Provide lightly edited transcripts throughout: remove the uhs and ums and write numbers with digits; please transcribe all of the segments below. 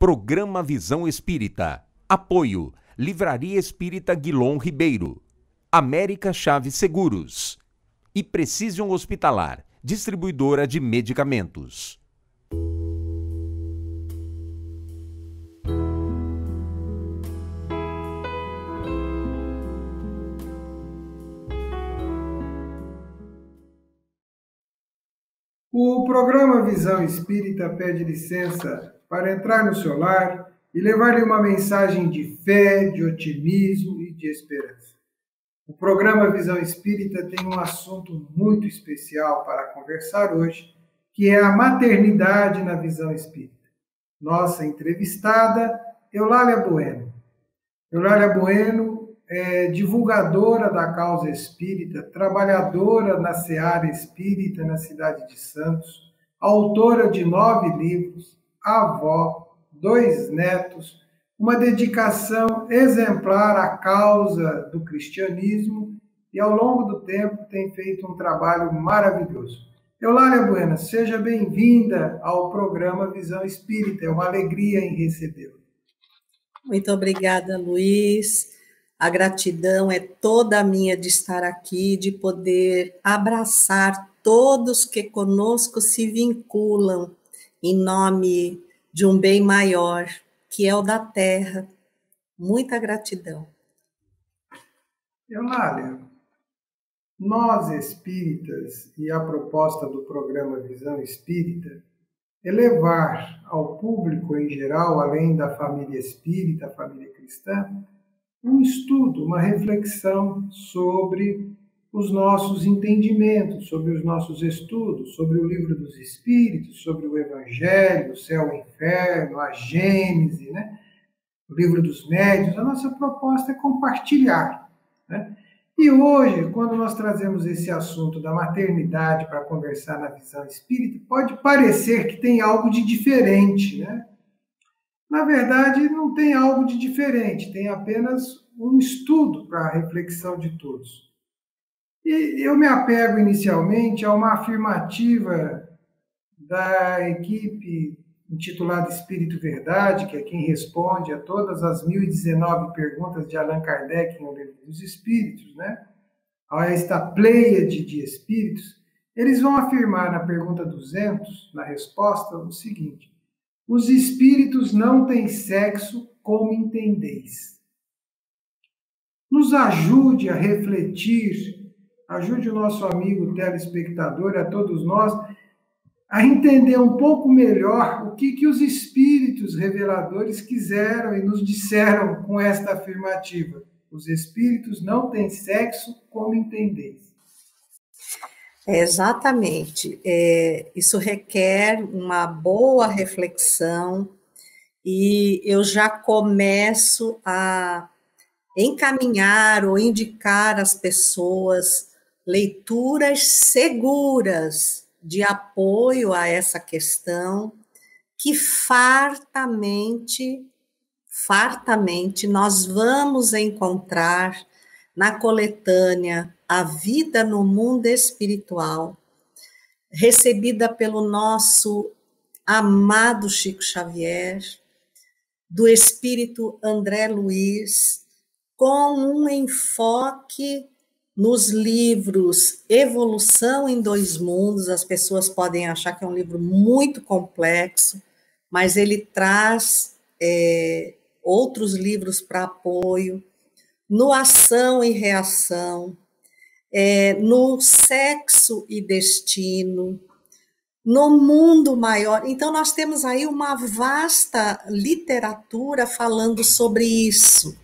Programa Visão Espírita. Apoio. Livraria Espírita Guilom Ribeiro. América Chaves Seguros. E Precision Hospitalar, distribuidora de medicamentos. O programa Visão Espírita pede licença para entrar no seu lar e levar-lhe uma mensagem de fé, de otimismo e de esperança. O programa Visão Espírita tem um assunto muito especial para conversar hoje, que é a maternidade na visão espírita. Nossa entrevistada, Eulália Bueno. Eulália Bueno é divulgadora da causa espírita, trabalhadora na seara espírita na cidade de Santos, autora de 9 livros, avó, 2 netos, uma dedicação exemplar à causa do cristianismo e, ao longo do tempo, tem feito um trabalho maravilhoso. Eulália Bueno, seja bem-vinda ao programa Visão Espírita. É uma alegria em recebê-la. Muito obrigada, Luiz. A gratidão é toda minha de estar aqui, de poder abraçar todos que conosco se vinculam em nome de um bem maior, que é o da Terra. Muita gratidão. Eulália, nós espíritas, e a proposta do programa Visão Espírita, é levar ao público em geral, além da família espírita, a família cristã, um estudo, uma reflexão sobre os nossos entendimentos, sobre os nossos estudos, sobre o livro dos Espíritos, sobre o Evangelho, o céu e o inferno, a Gênese, né? O livro dos médiuns. A nossa proposta é compartilhar, né? E hoje, quando nós trazemos esse assunto da maternidade para conversar na visão espírita, pode parecer que tem algo de diferente, né? Na verdade, não tem algo de diferente, tem apenas um estudo para a reflexão de todos. E eu me apego inicialmente a uma afirmativa da equipe intitulada Espírito Verdade, que é quem responde a todas as 1019 perguntas de Allan Kardec no Livro dos Espíritos, né? A esta pleiade de espíritos. Eles vão afirmar na pergunta 200, na resposta, o seguinte: os espíritos não têm sexo, como entendeis. Nos ajude a refletir, ajude o nosso amigo telespectador, a todos nós, a entender um pouco melhor o que os espíritos reveladores quiseram e nos disseram com esta afirmativa. Os espíritos não têm sexo, como entendeis. Exatamente. Isso requer uma boa reflexão e eu já começo a encaminhar ou indicar às pessoas leituras seguras de apoio a essa questão que fartamente nós vamos encontrar na coletânea A Vida no Mundo Espiritual, recebida pelo nosso amado Chico Xavier, do espírito André Luiz, com um enfoque nos livros Evolução em 2 Mundos. As pessoas podem achar que é um livro muito complexo, mas ele traz outros livros para apoio, no Ação e Reação, no Sexo e Destino, no Mundo Maior. Então, nós temos aí uma vasta literatura falando sobre isso.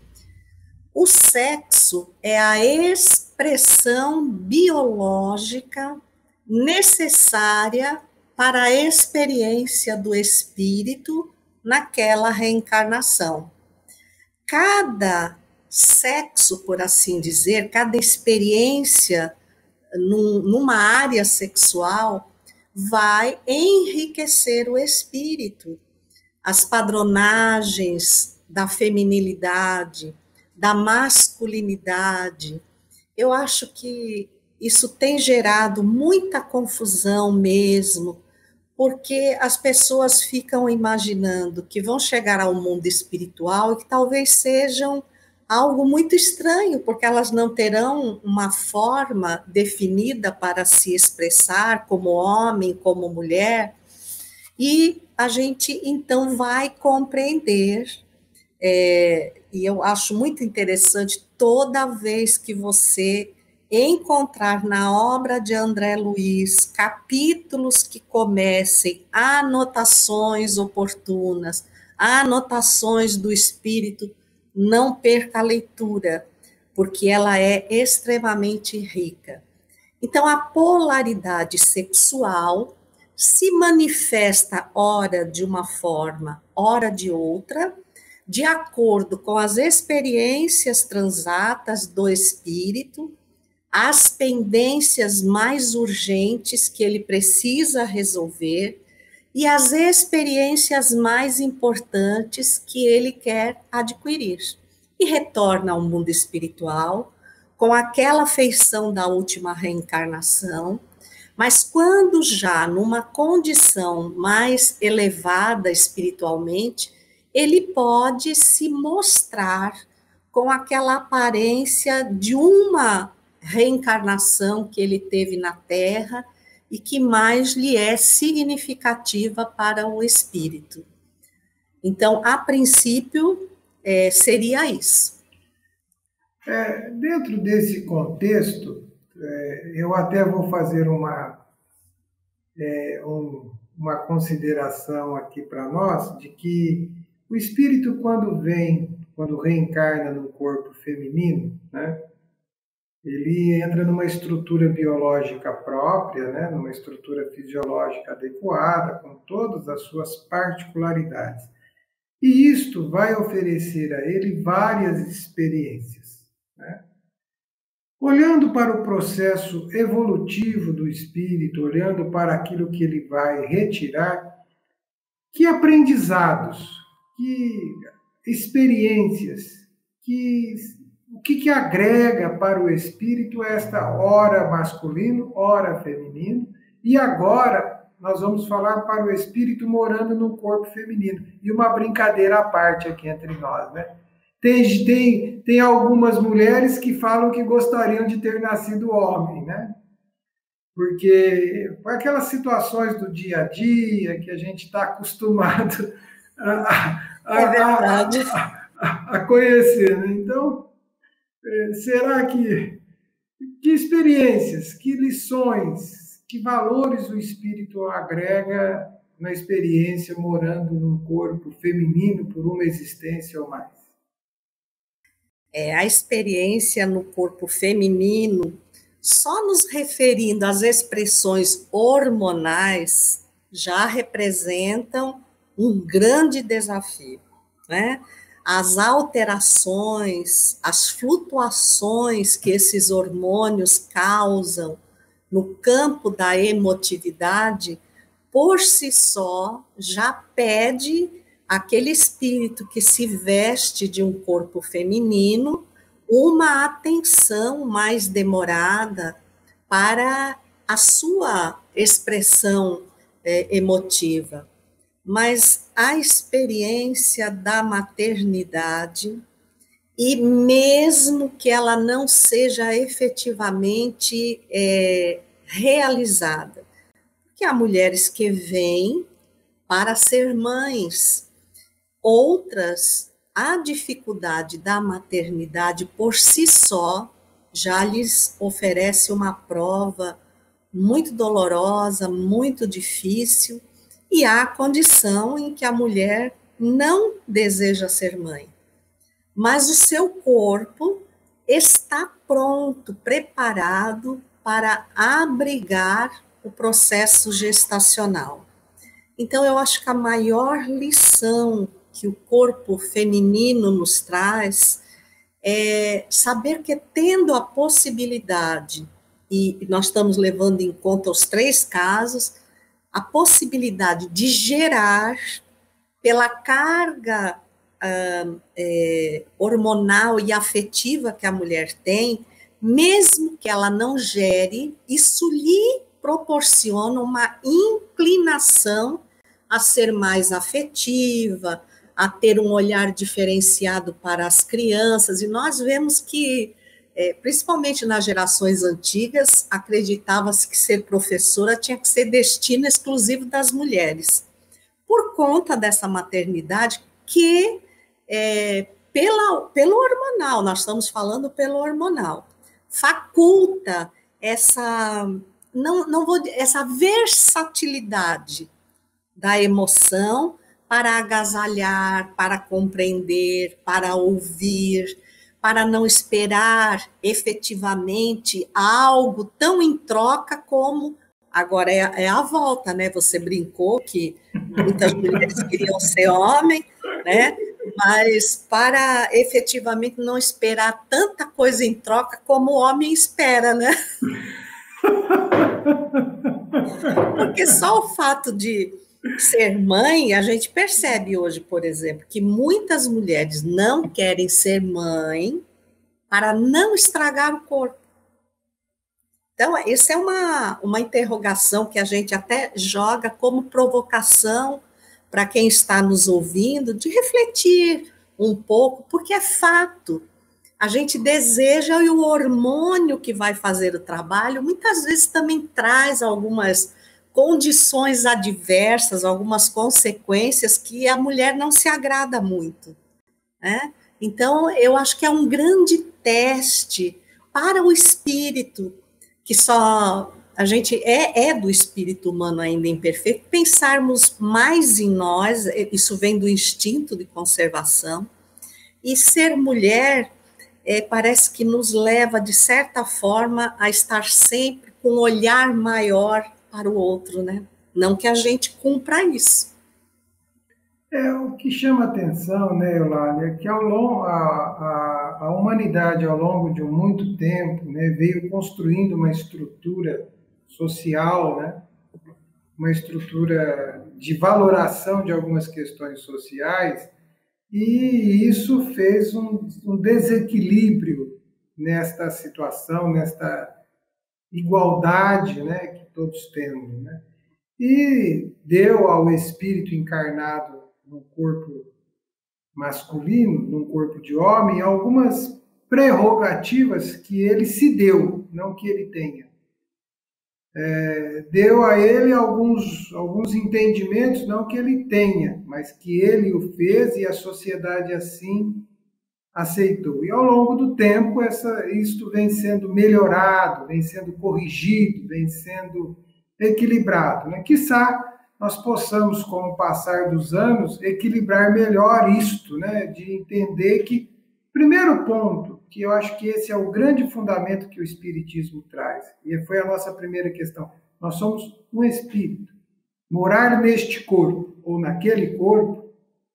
O sexo é a expressão biológica necessária para a experiência do espírito naquela reencarnação. Cada sexo, por assim dizer, cada experiência numa área sexual vai enriquecer o espírito. As padronagens da feminilidade, da masculinidade, eu acho que isso tem gerado muita confusão mesmo, porque as pessoas ficam imaginando que vão chegar ao mundo espiritual e que talvez sejam algo muito estranho, porque elas não terão uma forma definida para se expressar como homem, como mulher, e a gente então vai compreender, e eu acho muito interessante toda vez que você encontrar na obra de André Luiz capítulos que comecem anotações oportunas, anotações do espírito, não perca a leitura, porque ela é extremamente rica. Então, a polaridade sexual se manifesta ora de uma forma, ora de outra, de acordo com as experiências transatas do espírito, as pendências mais urgentes que ele precisa resolver e as experiências mais importantes que ele quer adquirir. E retorna ao mundo espiritual com aquela feição da última reencarnação, mas quando já numa condição mais elevada espiritualmente, ele pode se mostrar com aquela aparência de uma reencarnação que ele teve na Terra e que mais lhe é significativa para o espírito. Então, a princípio, seria isso. Dentro desse contexto, eu até vou fazer uma consideração aqui para nós, de que o espírito, quando reencarna no corpo feminino, né, ele entra numa estrutura biológica própria, né, numa estrutura fisiológica adequada, com todas as suas particularidades. E isto vai oferecer a ele várias experiências, né? Olhando para o processo evolutivo do espírito, olhando para aquilo que ele vai retirar, que aprendizados, que experiências, o que agrega para o espírito esta ora masculino, ora feminino, e agora nós vamos falar para o espírito morando no corpo feminino. E uma brincadeira à parte aqui entre nós, né? Tem algumas mulheres que falam que gostariam de ter nascido homem, né? Porque por aquelas situações do dia a dia que a gente está acostumado a conhecer, né? Então, será que experiências, que lições, que valores o espírito agrega na experiência morando num corpo feminino por uma existência ou mais? A experiência no corpo feminino, só nos referindo às expressões hormonais, já representam um grande desafio, né? As alterações, as flutuações que esses hormônios causam no campo da emotividade, por si só, já pede aquele espírito que se veste de um corpo feminino uma atenção mais demorada para a sua expressão emotiva. Mas a experiência da maternidade, e mesmo que ela não seja efetivamente realizada, porque há mulheres que vêm para ser mães, outras, a dificuldade da maternidade por si só já lhes oferece uma prova muito dolorosa, muito difícil, e há a condição em que a mulher não deseja ser mãe, mas o seu corpo está pronto, preparado para abrigar o processo gestacional. Então, eu acho que a maior lição que o corpo feminino nos traz é saber que, tendo a possibilidade, e nós estamos levando em conta os 3 casos, a possibilidade de gerar, pela carga hormonal e afetiva que a mulher tem, mesmo que ela não gere, isso lhe proporciona uma inclinação a ser mais afetiva, a ter um olhar diferenciado para as crianças, e nós vemos que, principalmente nas gerações antigas, acreditava-se que ser professora tinha que ser destino exclusivo das mulheres, por conta dessa maternidade que, pelo hormonal, nós estamos falando pelo hormonal, faculta essa, essa versatilidade da emoção para agasalhar, para compreender, para ouvir, para não esperar efetivamente algo tão em troca como... Agora é a volta, né? Você brincou que muitas mulheres queriam ser homem, né? Mas para efetivamente não esperar tanta coisa em troca como o homem espera, né? Porque só o fato de ser mãe, a gente percebe hoje, por exemplo, que muitas mulheres não querem ser mãe para não estragar o corpo. Então, isso é uma interrogação que a gente até joga como provocação para quem está nos ouvindo, de refletir um pouco, porque é fato. A gente deseja, e o hormônio que vai fazer o trabalho, muitas vezes também traz algumas condições adversas, algumas consequências que a mulher não se agrada muito, né? Então, eu acho que é um grande teste para o espírito, que só a gente é do espírito humano ainda imperfeito, pensarmos mais em nós, isso vem do instinto de conservação, e ser mulher parece que nos leva, de certa forma, a estar sempre com um olhar maior para o outro, né? Não que a gente cumpra isso. O que chama atenção, né, Eulália, é que a humanidade, ao longo de muito tempo, né, veio construindo uma estrutura social, né, uma estrutura de valoração de algumas questões sociais, e isso fez um desequilíbrio nesta situação, nesta igualdade, né, que todos temos, né? E deu ao espírito encarnado no corpo masculino, num corpo de homem, algumas prerrogativas que ele se deu, não que ele tenha. Deu a ele alguns entendimentos, não que ele tenha, mas que ele o fez e a sociedade assim aceitou. E ao longo do tempo, isto vem sendo melhorado, vem sendo corrigido, vem sendo equilibrado, né? Quiçá nós possamos, com o passar dos anos, equilibrar melhor isto, né? De entender que, primeiro ponto, que eu acho que esse é o grande fundamento que o Espiritismo traz, e foi a nossa primeira questão, nós somos um espírito. Morar neste corpo ou naquele corpo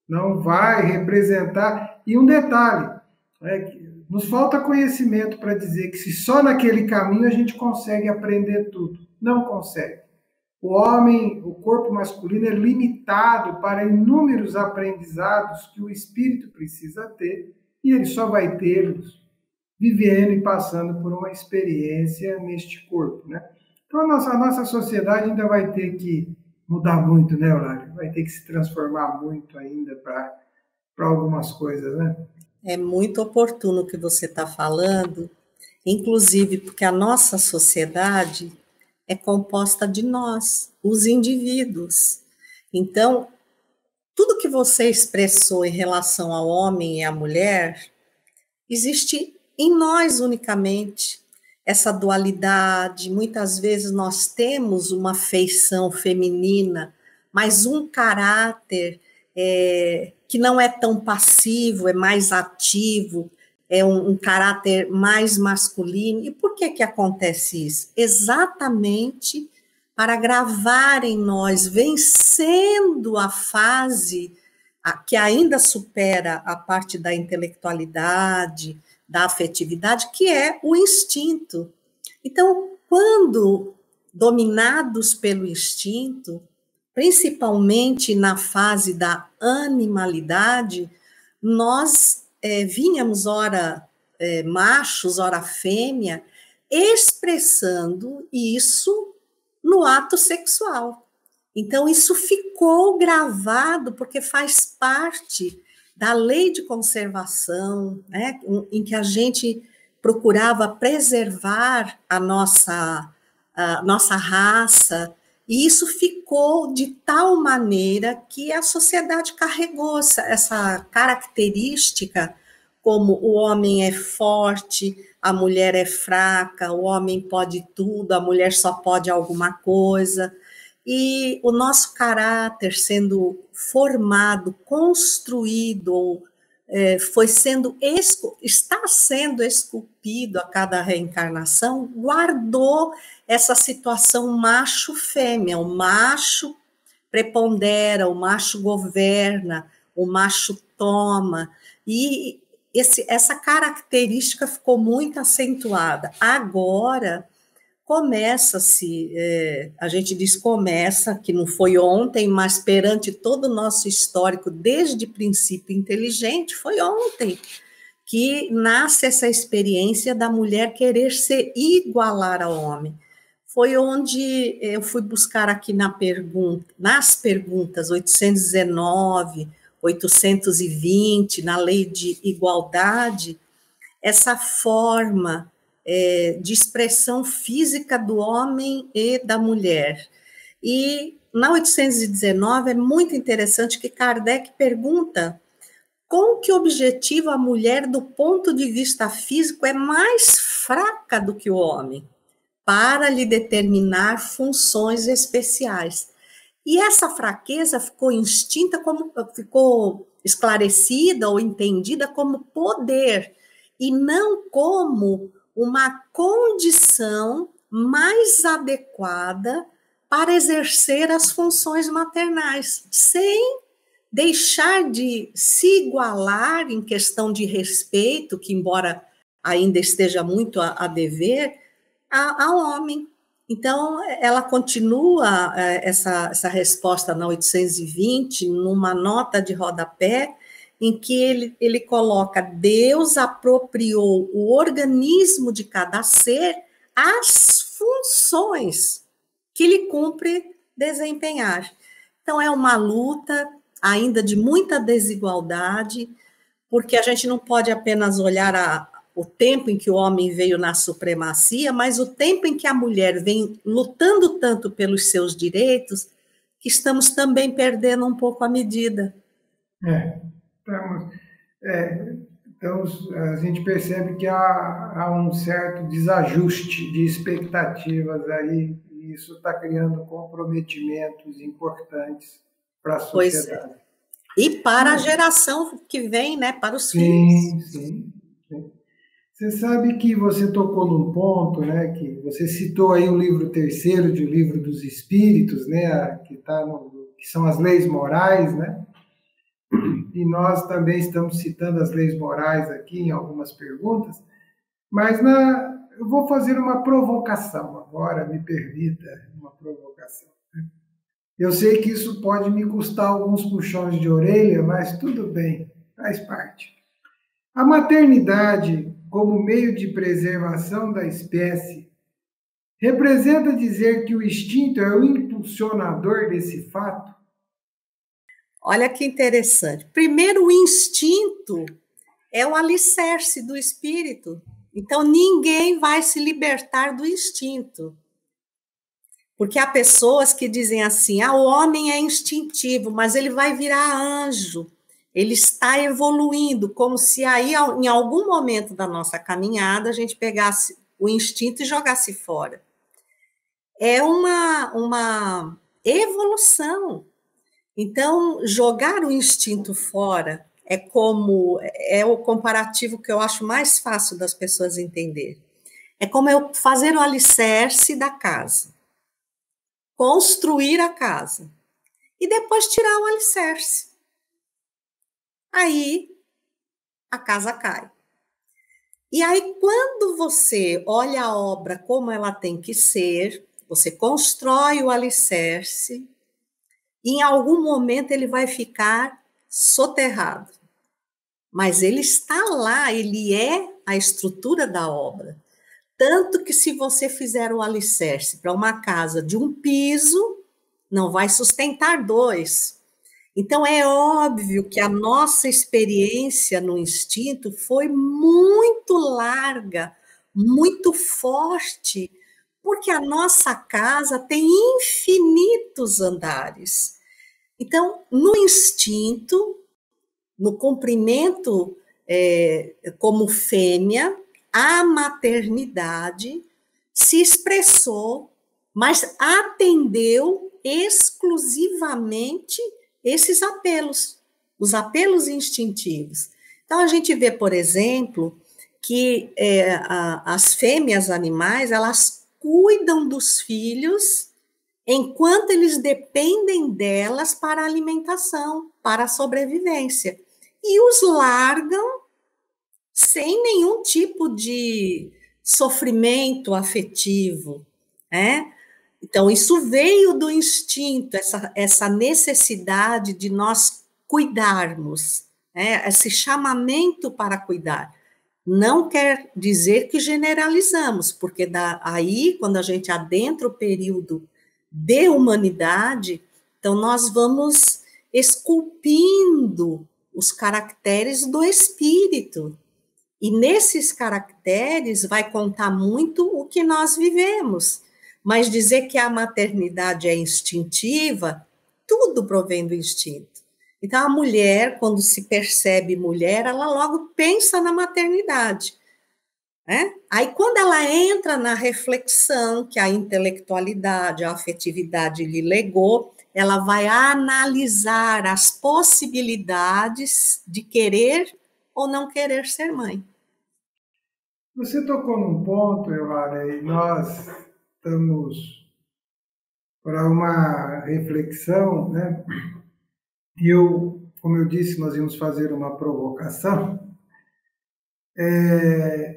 não vai representar... E um detalhe, nos falta conhecimento para dizer que se só naquele caminho a gente consegue aprender tudo. Não consegue. O homem, o corpo masculino é limitado para inúmeros aprendizados que o espírito precisa ter, e ele só vai tê-los vivendo e passando por uma experiência neste corpo, né? Então a nossa sociedade ainda vai ter que mudar muito, né, Eulália? Vai ter que se transformar muito ainda para algumas coisas, né? É muito oportuno o que você está falando, inclusive porque a nossa sociedade é composta de nós, os indivíduos. Então, tudo que você expressou em relação ao homem e à mulher, existe em nós unicamente. Essa dualidade, muitas vezes nós temos uma feição feminina, mas um caráter que não é tão passivo, é mais ativo, é um caráter mais masculino. E por que acontece isso? Exatamente para gravar em nós, vencendo a fase que ainda supera a parte da intelectualidade, da afetividade, que é o instinto. Então, quando dominados pelo instinto, principalmente na fase da animalidade, nós vínhamos, ora machos, ora fêmea, expressando isso no ato sexual. Então, isso ficou gravado porque faz parte da lei de conservação, né, em que a gente procurava preservar a nossa raça, e isso ficou de tal maneira que a sociedade carregou essa característica, como o homem é forte, a mulher é fraca, o homem pode tudo, a mulher só pode alguma coisa. E o nosso caráter sendo formado, construído, está sendo esculpido a cada reencarnação, guardou essa situação macho-fêmea. O macho prepondera, o macho governa, o macho toma, e essa característica ficou muito acentuada. Agora, começa-se, a gente diz começa, que não foi ontem, mas perante todo o nosso histórico, desde princípio inteligente, foi ontem que nasce essa experiência da mulher querer se igualar ao homem. Foi onde eu fui buscar aqui nas perguntas 819, 820, na lei de igualdade, essa forma de expressão física do homem e da mulher. E na 819 é muito interessante que Kardec pergunta com que objetivo a mulher, do ponto de vista físico, é mais fraca do que o homem, para lhe determinar funções especiais. E essa fraqueza ficou esclarecida ou entendida como poder, e não como uma condição mais adequada para exercer as funções maternais, sem deixar de se igualar em questão de respeito, que embora ainda esteja muito a dever, ao homem. Então, ela continua essa resposta na 820, numa nota de rodapé, em que ele coloca: Deus apropriou o organismo de cada ser às funções que lhe cumpre desempenhar. Então, é uma luta ainda de muita desigualdade, porque a gente não pode apenas olhar o tempo em que o homem veio na supremacia, mas o tempo em que a mulher vem lutando tanto pelos seus direitos, que estamos também perdendo um pouco a medida. Então, a gente percebe que há um certo desajuste de expectativas aí, e isso está criando comprometimentos importantes para a sociedade. Pois é. E para a geração que vem, né, para os filhos. Sim. Você sabe que você tocou num ponto, né, que você citou aí o livro terceiro de O Livro dos Espíritos, né, que são as leis morais, né? E nós também estamos citando as leis morais aqui em algumas perguntas, mas eu vou fazer uma provocação agora, me permita uma provocação. Eu sei que isso pode me custar alguns puxões de orelha, mas tudo bem, faz parte. A maternidade, como meio de preservação da espécie, representa dizer que o instinto é o impulsionador desse fato? Olha que interessante. Primeiro, o instinto é o alicerce do espírito. Então, ninguém vai se libertar do instinto. Porque há pessoas que dizem assim: o homem é instintivo, mas ele vai virar anjo. Ele está evoluindo, como se aí, em algum momento da nossa caminhada, a gente pegasse o instinto e jogasse fora. É uma evolução. Então, jogar o instinto fora é o comparativo que eu acho mais fácil das pessoas entenderem. É como eu fazer o alicerce da casa, construir a casa, e depois tirar o alicerce. Aí, a casa cai. E aí, quando você olha a obra como ela tem que ser, você constrói o alicerce, e em algum momento ele vai ficar soterrado. Mas ele está lá, ele é a estrutura da obra. Tanto que se você fizer o alicerce para uma casa de um piso, não vai sustentar dois. Então, é óbvio que a nossa experiência no instinto foi muito larga, muito forte, porque a nossa casa tem infinitos andares. Então, no instinto, no comprimento como fêmea, a maternidade se expressou, mas atendeu exclusivamente esses apelos, os apelos instintivos. Então, a gente vê, por exemplo, que as fêmeas animais, elas cuidam dos filhos enquanto eles dependem delas para a alimentação, para a sobrevivência, e os largam sem nenhum tipo de sofrimento afetivo, né? Então, isso veio do instinto, essa necessidade de nós cuidarmos, né? Esse chamamento para cuidar. Não quer dizer que generalizamos, porque aí, quando a gente adentra o período de humanidade, então nós vamos esculpindo os caracteres do espírito. E nesses caracteres vai contar muito o que nós vivemos. Mas dizer que a maternidade é instintiva, tudo provém do instinto. Então, a mulher, quando se percebe mulher, ela logo pensa na maternidade. Né? Aí, quando ela entra na reflexão que a intelectualidade, a afetividade lhe legou, ela vai analisar as possibilidades de querer ou não querer ser mãe. Você tocou num ponto, Eulália, e nós estamos para uma reflexão, né? E como eu disse, nós íamos fazer uma provocação.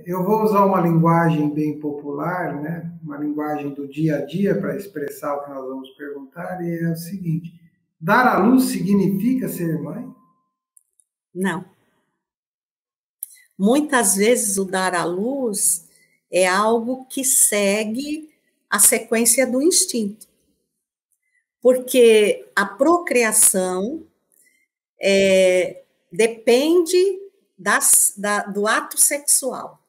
Eu vou usar uma linguagem bem popular, né? Uma linguagem do dia a dia para expressar o que nós vamos perguntar, e é o seguinte: dar à luz significa ser mãe? Não. Muitas vezes o dar à luz é algo que segue a sequência do instinto. Porque a procriação depende do ato sexual.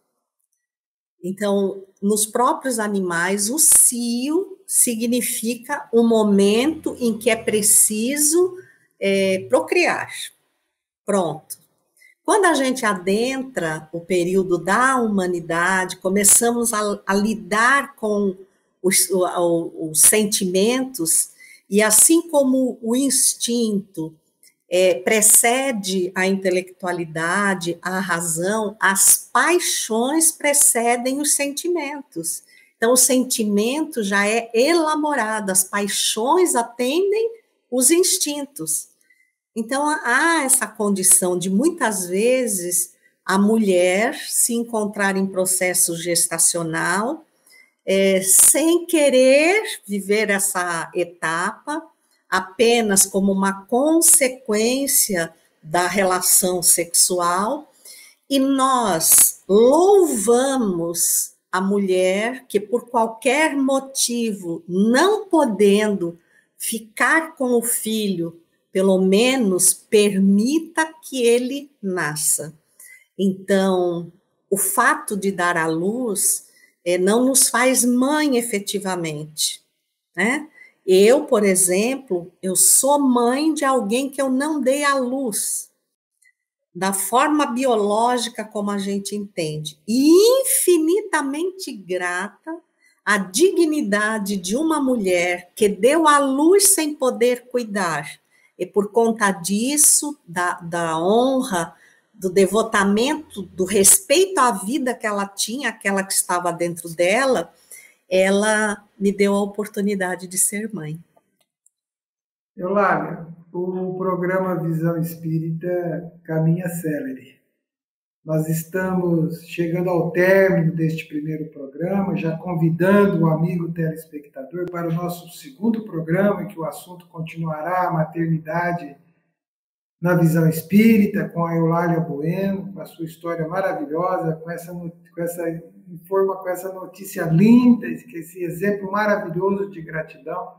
Então, nos próprios animais, o cio significa o momento em que é preciso procriar. Pronto. Quando a gente adentra o período da humanidade, começamos a lidar com os sentimentos, e assim como o instinto precede a intelectualidade, a razão, as paixões precedem os sentimentos. Então, o sentimento já é elaborado, as paixões atendem os instintos. Então, há essa condição de, muitas vezes, a mulher se encontrar em processo gestacional, sem querer viver essa etapa, apenas como uma consequência da relação sexual, e nós louvamos a mulher que, por qualquer motivo, não podendo ficar com o filho, pelo menos permita que ele nasça. Então, o fato de dar à luz não nos faz mãe efetivamente, né? Eu, por exemplo, eu sou mãe de alguém que eu não dei à luz, da forma biológica como a gente entende, e infinitamente grata à dignidade de uma mulher que deu à luz sem poder cuidar. E por conta disso, da honra, do devotamento, do respeito à vida que ela tinha, aquela que estava dentro dela, ela me deu a oportunidade de ser mãe. Eulália, o programa Visão Espírita caminha célere. Nós estamos chegando ao término deste primeiro programa, já convidando o amigo telespectador para o nosso segundo programa, em que o assunto continuará a maternidade na Visão Espírita, com a Eulália Bueno, com a sua história maravilhosa, com essa notícia linda, com esse exemplo maravilhoso de gratidão.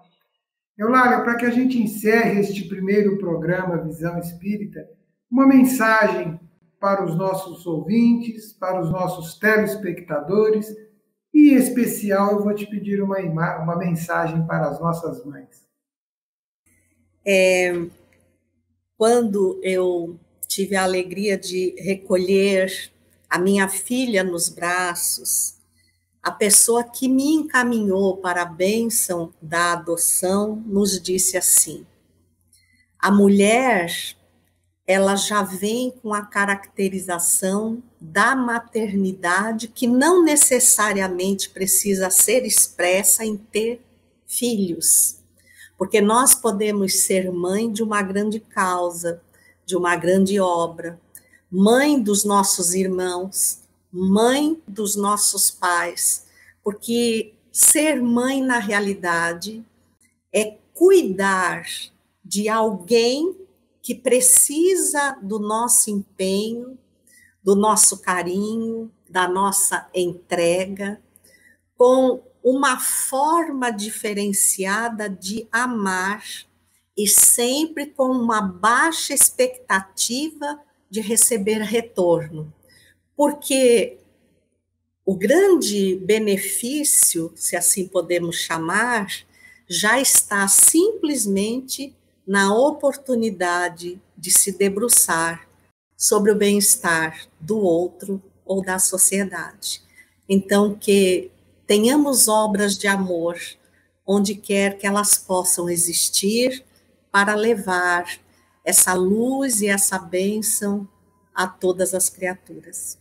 Eulália, para que a gente encerre este primeiro programa Visão Espírita, uma mensagem para os nossos ouvintes, para os nossos telespectadores, e em especial eu vou te pedir uma mensagem para as nossas mães. Quando eu tive a alegria de recolher a minha filha nos braços, a pessoa que me encaminhou para a bênção da adoção nos disse assim: a mulher, ela já vem com a caracterização da maternidade que não necessariamente precisa ser expressa em ter filhos, porque nós podemos ser mãe de uma grande causa, de uma grande obra, mãe dos nossos irmãos, mãe dos nossos pais, porque ser mãe, na realidade, é cuidar de alguém que precisa do nosso empenho, do nosso carinho, da nossa entrega, com uma forma diferenciada de amar e sempre com uma baixa expectativa de receber retorno. Porque o grande benefício, se assim podemos chamar, já está simplesmente na oportunidade de se debruçar sobre o bem-estar do outro ou da sociedade. Então, que tenhamos obras de amor onde quer que elas possam existir para levar essa luz e essa bênção a todas as criaturas.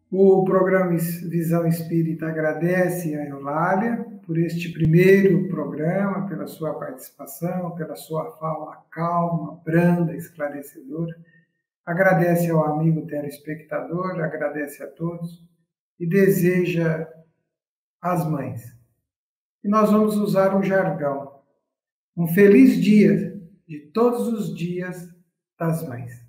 O programa Visão Espírita agradece a Eulália por este primeiro programa, pela sua participação, pela sua fala calma, branda, esclarecedora. Agradece ao amigo telespectador, agradece a todos e deseja às mães. E nós vamos usar um jargão. Um feliz dia de todos os dias das mães.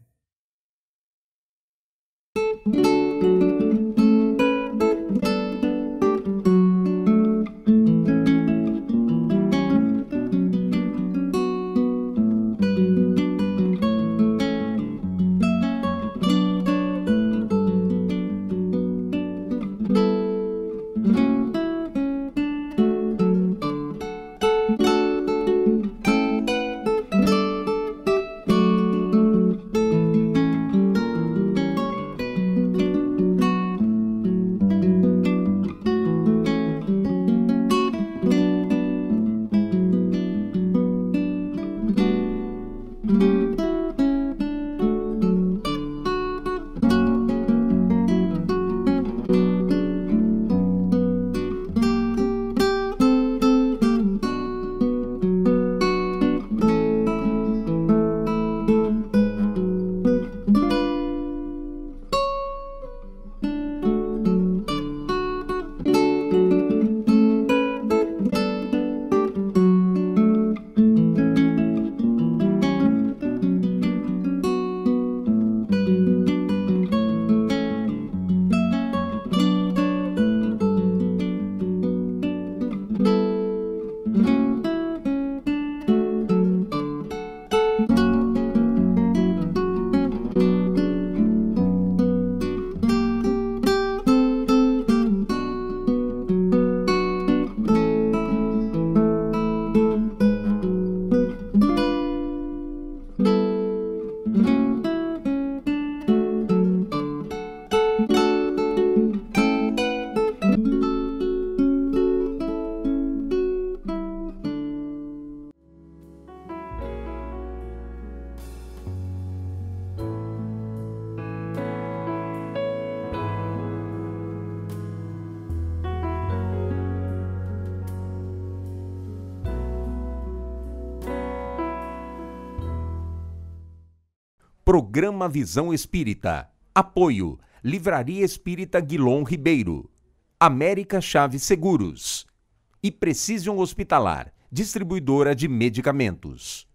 Programa Visão Espírita. Apoio. Livraria Espírita Guilom Ribeiro. América Chaves Seguros. E Precision Hospitalar, distribuidora de medicamentos.